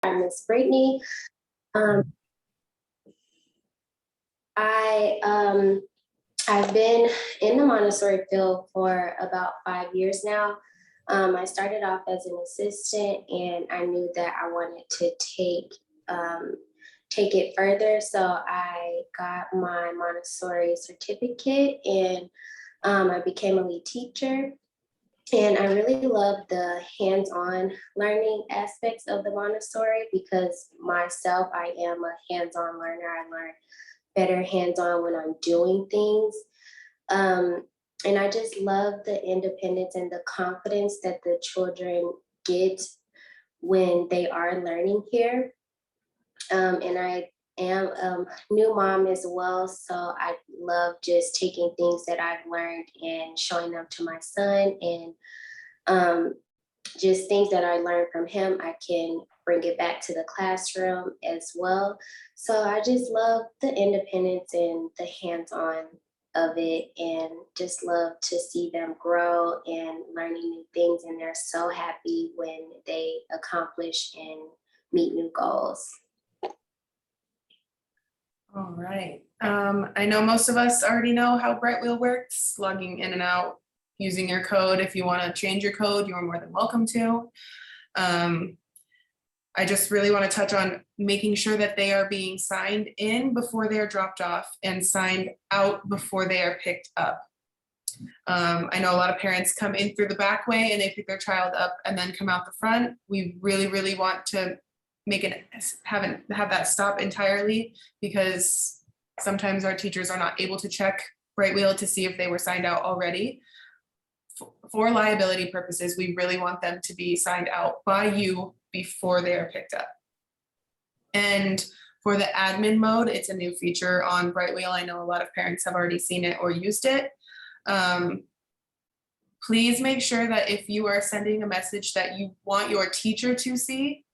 I'm Miss Brittany. Um, I've been in the Montessori field for about 5 years now. I started off as an assistant, and I knew that I wanted to um, take it further. So I got my Montessori certificate, and I became a lead teacher. And I really love the hands-on learning aspects of the Montessori because myself, I am a hands-on learner. I learn better hands-on when I'm doing things. Um, and I just love the independence and the confidence that the children get when they are learning here. And I am a new mom as well. So I love just taking things that I've learned and showing them to my son, and um, just things that I learned from him, I can bring it back to the classroom as well. So I just love the independence and the hands-on of it, and just love to see them grow and learning new things. And they're so happy when they accomplish and meet new goals. All right. I know most of us already know how Brightwheel works, logging in and out, using your code. If you want to change your code, you're more than welcome to. I just really want to touch on making sure that they are being signed in before they're dropped off and signed out before they are picked up. I know a lot of parents come in through the back way and they pick their child up and then come out the front. We really want to have that stop entirely, because sometimes our teachers are not able to check Brightwheel to see if they were signed out already. For liability purposes, we really want them to be signed out by you before they are picked up. And for the admin mode, it's a new feature on Brightwheel. I know a lot of parents have already seen it or used it. Please make sure that if you are sending a message that you want your teacher to see,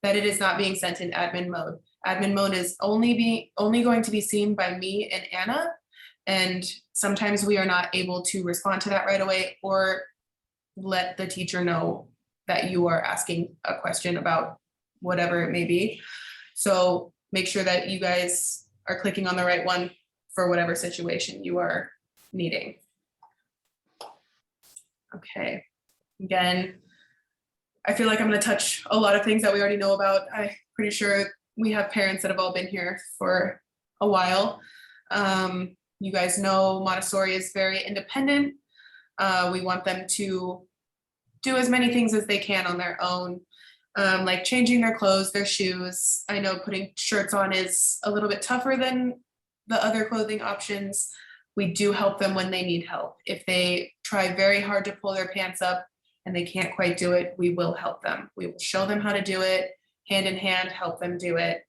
that it is not being sent in admin mode. Admin mode is only going to be seen by me and Anna, and sometimes we are not able to respond to that right away or let the teacher know that you are asking a question about whatever it may be. So make sure that you guys are clicking on the right one for whatever situation you are needing. Okay, again, I feel like I'm going to touch a lot of things that we already know about. I'm pretty sure we have parents that have all been here for a while. You guys know Montessori is very independent. We want them to do as many things as they can on their own, like changing their clothes, their shoes. I know putting shirts on is a little bit tougher than the other clothing options. We do help them when they need help. If they try very hard to pull their pants up and they can't quite do it, we will help them. We will show them how to do it, hand in hand, help them do it.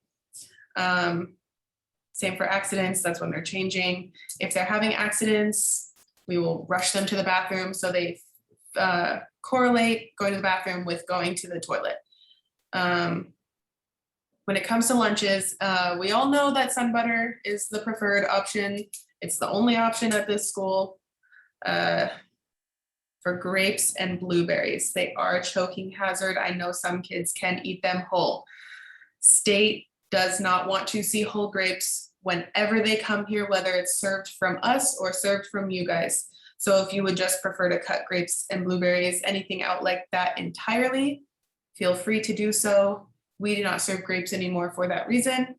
Same for accidents, that's when they're changing. If they're having accidents, we will rush them to the bathroom, so they correlate going to the bathroom with going to the toilet. When it comes to lunches, we all know that sun butter is the preferred option. It's the only option at this school. For grapes and blueberries, they are a choking hazard. I know some kids can eat them whole. State does not want to see whole grapes whenever they come here, whether it's served from us or served from you guys. So if you would just prefer to cut grapes and blueberries, anything out like that entirely, feel free to do so. We do not serve grapes anymore for that reason.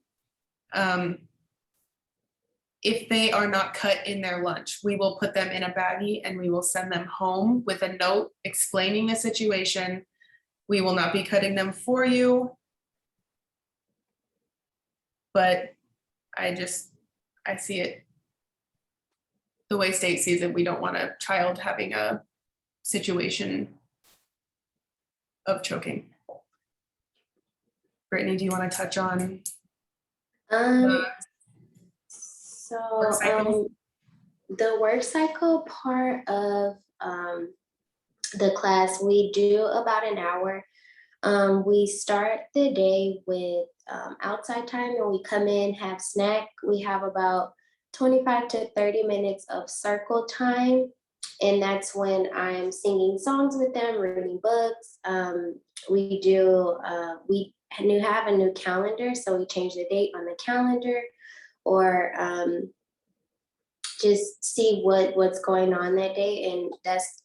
If they are not cut in their lunch, we will put them in a baggie and we will send them home with a note explaining the situation. We will not be cutting them for you. But I see it the way state sees it. We don't want a child having a situation of choking. Brittany, do you want to touch on? The work cycle part of the class, we do about an hour. We start the day with outside time, and we come in, have snack. We have about 25 to 30 minutes of circle time, and that's when I'm singing songs with them, reading books. We have a new calendar, so we change the date on the calendar, or just see what's going on that day, and that's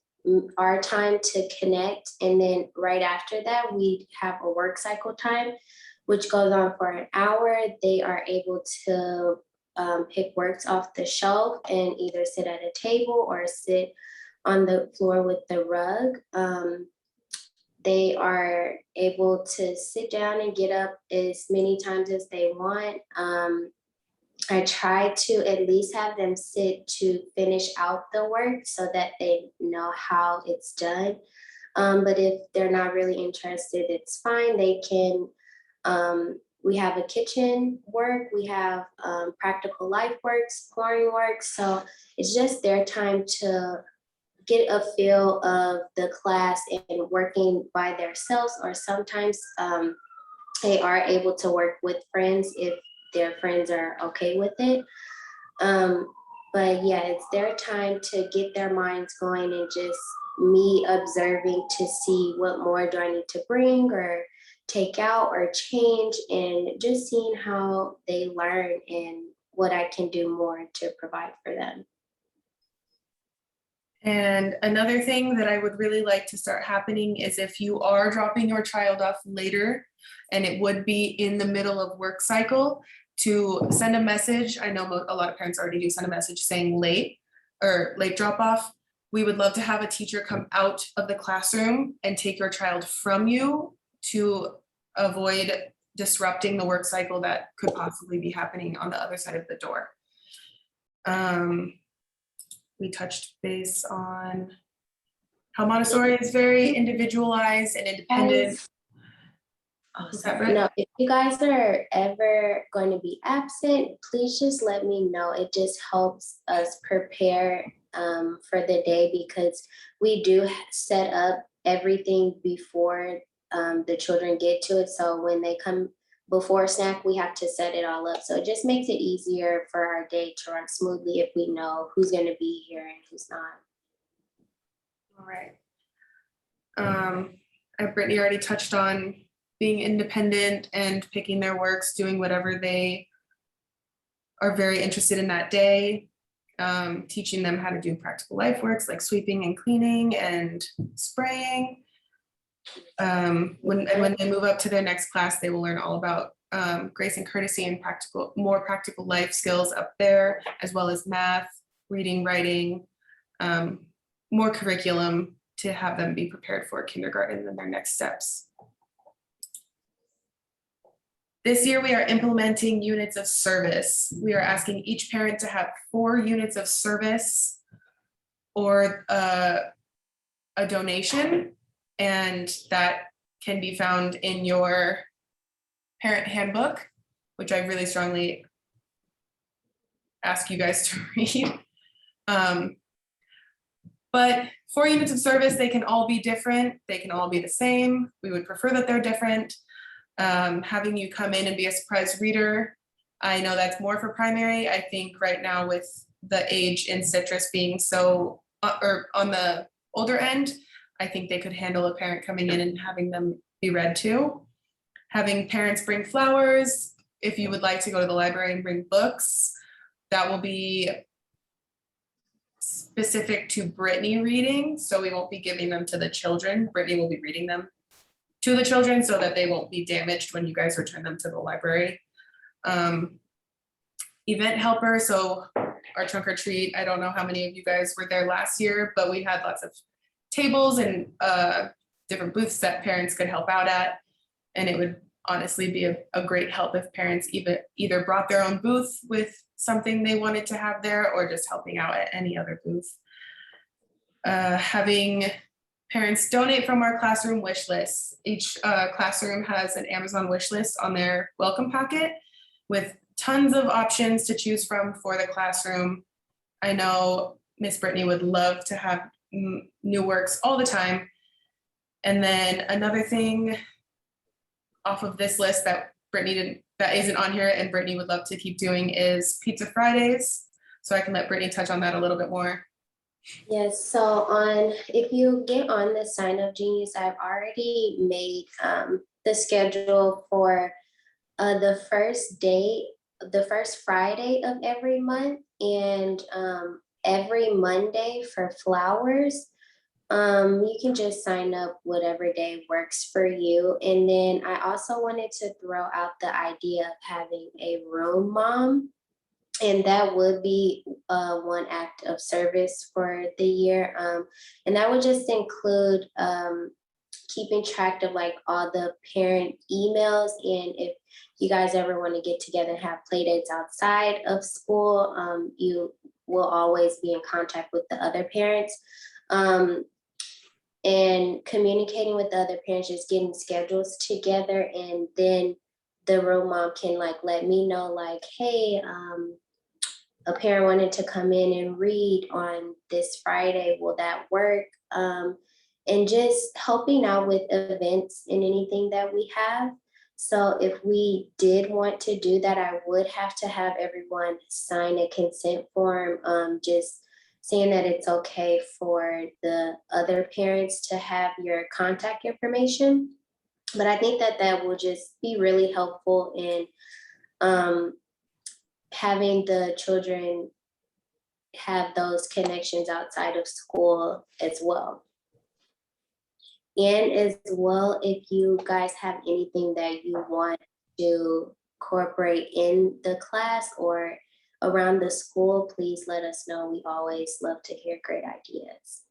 our time to connect. And then right after that, we have a work cycle time, which goes on for an hour. They are able to pick works off the shelf and either sit at a table or sit on the floor with the rug. They are able to sit down and get up as many times as they want. I try to at least have them sit to finish out the work so that they know how it's done. But if they're not really interested, it's fine. They can, we have a kitchen work, we have practical life works, flooring work. So it's just their time to get a feel of the class and working by themselves, or sometimes they are able to work with friends if their friends are okay with it. But yeah, it's their time to get their minds going, and just me observing to see what more do I need to bring or take out or change, and just seeing how they learn and what I can do more to provide for them. And another thing that I would really like to start happening is if you are dropping your child off later, and it would be in the middle of work cycle, to send a message. I know a lot of parents already do send a message saying late or late drop off. We would love to have a teacher come out of the classroom and take your child from you to avoid disrupting the work cycle that could possibly be happening on the other side of the door. We touched base on how Montessori is very individualized and independent. Oh, sorry. No, if you guys are ever going to be absent, please just let me know. It just helps us prepare for the day, because we do set up everything before the children get to it. So when they come before snack, we have to set it all up. So it just makes it easier for our day to run smoothly if we know who's going to be here and who's not. All right. Brittany already touched on being independent and picking their works, doing whatever they are very interested in that day, teaching them how to do practical life works like sweeping and cleaning and spraying. When they move up to their next class, they will learn all about grace and courtesy and more practical life skills up there, as well as math, reading, writing, more curriculum to have them be prepared for kindergarten and their next steps. This year, we are implementing units of service. We are asking each parent to have 4 units of service or a donation, and that can be found in your parent handbook, which I really strongly ask you guys to read. But 4 units of service, they can all be different. They can all be the same. We would prefer that they're different. Having you come in and be a surprise reader, I know that's more for primary. I think right now with the age in citrus being so, or on the older end, I think they could handle a parent coming in and having them be read to. Having parents bring flowers. If you would like to go to the library and bring books, that will be specific to Brittany reading. So we won't be giving them to the children. Brittany will be reading them to the children so that they won't be damaged when you guys return them to the library. Event helper, so our trunk or treat, I don't know how many of you guys were there last year, but we had lots of tables and different booths that parents could help out at. And it would honestly be a great help if parents either brought their own booth with something they wanted to have there, or just helping out at any other booth. Having parents donate from our classroom wish lists. Each classroom has an Amazon wish list on their welcome packet with tons of options to choose from for the classroom. I know Miss Brittany would love to have new works all the time. And then another thing off of this list that that isn't on here and Brittany would love to keep doing is Pizza Fridays. So I can let Brittany touch on that a little bit more. Yes, so if you get on the Sign Up Genius, I've already made the schedule for the first Friday of every month, and every Monday for flowers. You can just sign up whatever day works for you. And then I also wanted to throw out the idea of having a room mom, and that would be one act of service for the year. And that would just include keeping track of like all the parent emails, and if you guys ever want to get together and have play dates outside of school, you will always be in contact with the other parents. And communicating with the other parents, just getting schedules together, and then the room mom can like let me know like, hey, a parent wanted to come in and read on this Friday, will that work? And just helping out with events and anything that we have. So if we did want to do that, I would have to have everyone sign a consent form, just saying that it's okay for the other parents to have your contact information. But I think that that will just be really helpful in having the children have those connections outside of school as well. And as well, if you guys have anything that you want to incorporate in the class or around the school, please let us know. We always love to hear great ideas.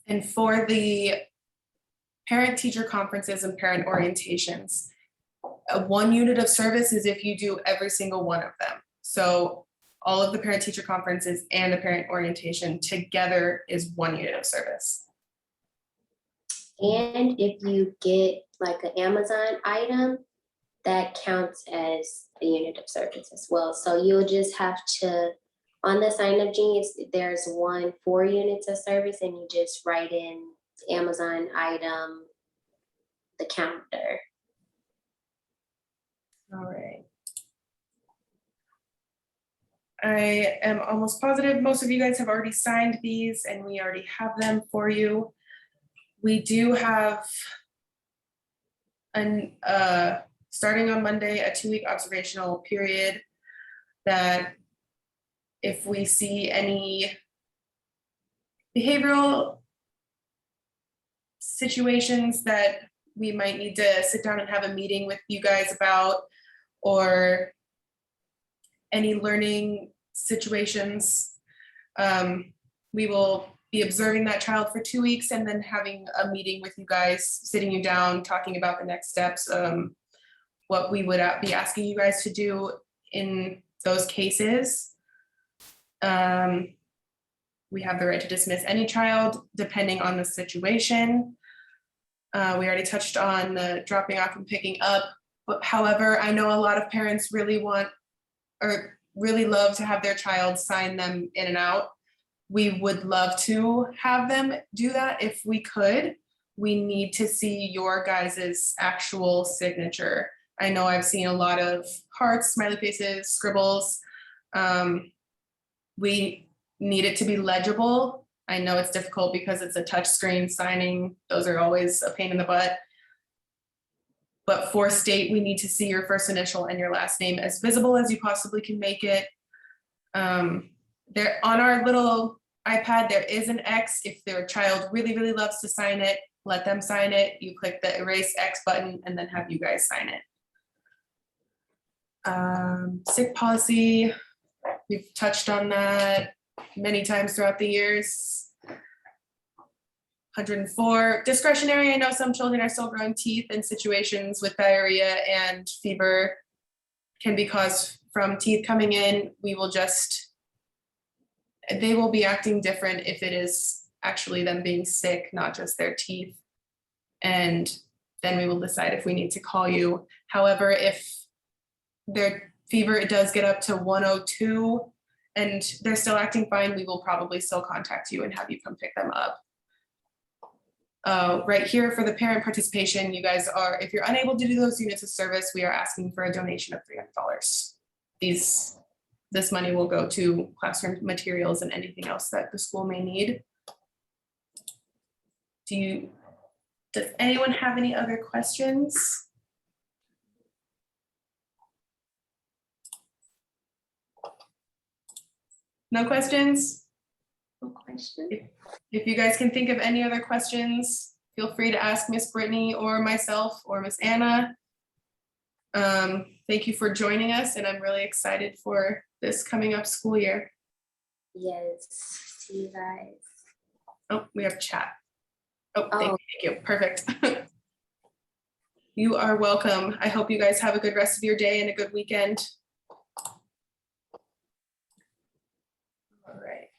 And for the parent-teacher conferences and parent orientations, one unit of service is if you do every single one of them. So all of the parent-teacher conferences and the parent orientation together is one unit of service. And if you get like an Amazon item, that counts as a unit of service as well. So you'll just have to, on the Sign Up Genius, there's 4 units of service, and you just write in Amazon item, the counter. All right. I am almost positive most of you guys have already signed these, and we already have them for you. We do have starting on Monday, a 2-week observational period that if we see any behavioral situations that we might need to sit down and have a meeting with you guys about, or any learning situations, we will be observing that child for 2 weeks and then having a meeting with you guys, sitting you down, talking about the next steps, what we would be asking you guys to do in those cases. We have the right to dismiss any child depending on the situation. We already touched on the dropping off and picking up. But however, I know a lot of parents really want or really love to have their child sign them in and out. We would love to have them do that if we could. We need to see your guys' actual signature. I know I've seen a lot of hearts, smiley faces, scribbles. We need it to be legible. I know it's difficult because it's a touch screen signing. Those are always a pain in the butt. But for state, we need to see your first initial and your last name as visible as you possibly can make it. There on our little iPad, there is an X. If their child really, really loves to sign it, let them sign it. You click the erase X button and then have you guys sign it. Sick policy, we've touched on that many times throughout the years. 104, discretionary. I know some children are still growing teeth, and situations with diarrhea and fever can be caused from teeth coming in. They will be acting different if it is actually them being sick, not just their teeth. And then we will decide if we need to call you. However, if their fever, it does get up to 102 and they're still acting fine, we will probably still contact you and have you come pick them up. Right here for the parent participation, you guys are, if you're unable to do those units of service, we are asking for a donation of $300. This money will go to classroom materials and anything else that the school may need. Does anyone have any other questions? No questions? No question. If you guys can think of any other questions, feel free to ask Miss Brittany or myself or Miss Anna. Thank you for joining us, and I'm really excited for this coming up school year. Yes. See you guys. Oh, we have chat. Oh, Oh. thank you. Perfect. You are welcome. I hope you guys have a good rest of your day and a good weekend. All right.